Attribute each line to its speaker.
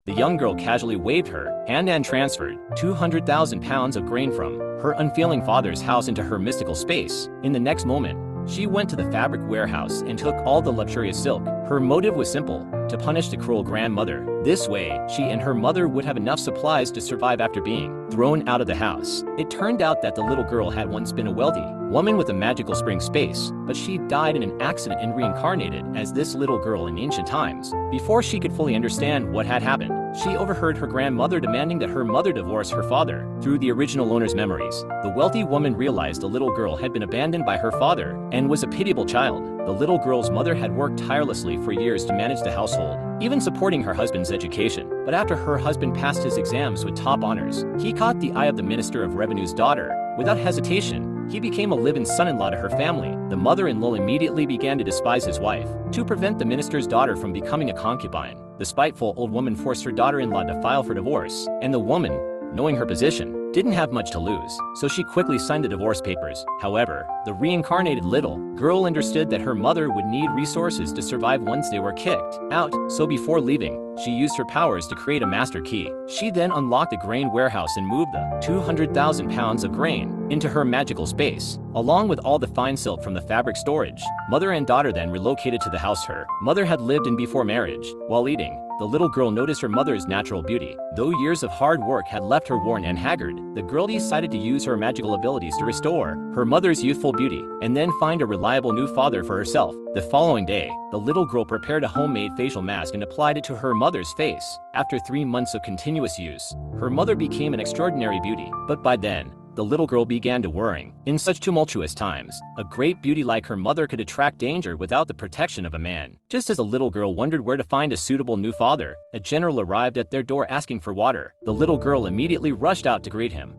Speaker 1: The young girl casually waved her hand and transferred 200,000 pounds of grain from her unfailing father's house into her mystical space. In the next moment, she went to the fabric warehouse and took all the luxurious silk. Her motive was simple: to punish the cruel grandmother. This way, she and her mother would have enough supplies to survive after being thrown out of the house. It turned out that the little girl had once been a wealthy woman with a magical spring space, but she died in an accident and reincarnated as this little girl in ancient times. Before she could fully understand what had happened, she overheard her grandmother demanding that her mother divorce her father. Through the original owner's memories, the wealthy woman realized the little girl had been abandoned by her father and was a pitiable child. The little girl's mother had worked tirelessly for years to manage the household, even supporting her husband's education. But after her husband passed his exams with top honors, he caught the eye of the Minister of Revenue's daughter. Without hesitation, he became a live-in son-in-law to her family. The mother-in-law immediately began to despise his wife. To prevent the minister's daughter from becoming a concubine, the spiteful old woman forced her daughter-in-law to file for divorce, and the woman, knowing her position, didn't have much to lose, so she quickly signed the divorce papers. However, the reincarnated little girl understood that her mother would need resources to survive once they were kicked out, so before leaving, she used her powers to create a master key. She then unlocked the grain warehouse and moved the 200,000 pounds of grain into her magical space, along with all the fine silk from the fabric storage. Mother and daughter then relocated to the house her mother had lived in before marriage. While eating, the little girl noticed her mother's natural beauty. Though years of hard work had left her worn and haggard, the girl decided to use her magical abilities to restore her mother's youthful beauty, and then find a reliable new father for herself. The following day, the little girl prepared a homemade facial mask and applied it to her mother's face. After 3 months of continuous use, her mother became an extraordinary beauty. But by then, the little girl began to worry. In such tumultuous times, a great beauty like her mother could attract danger without the protection of a man. Just as the little girl wondered where to find a suitable new father, a general arrived at their door asking for water. The little girl immediately rushed out to greet him.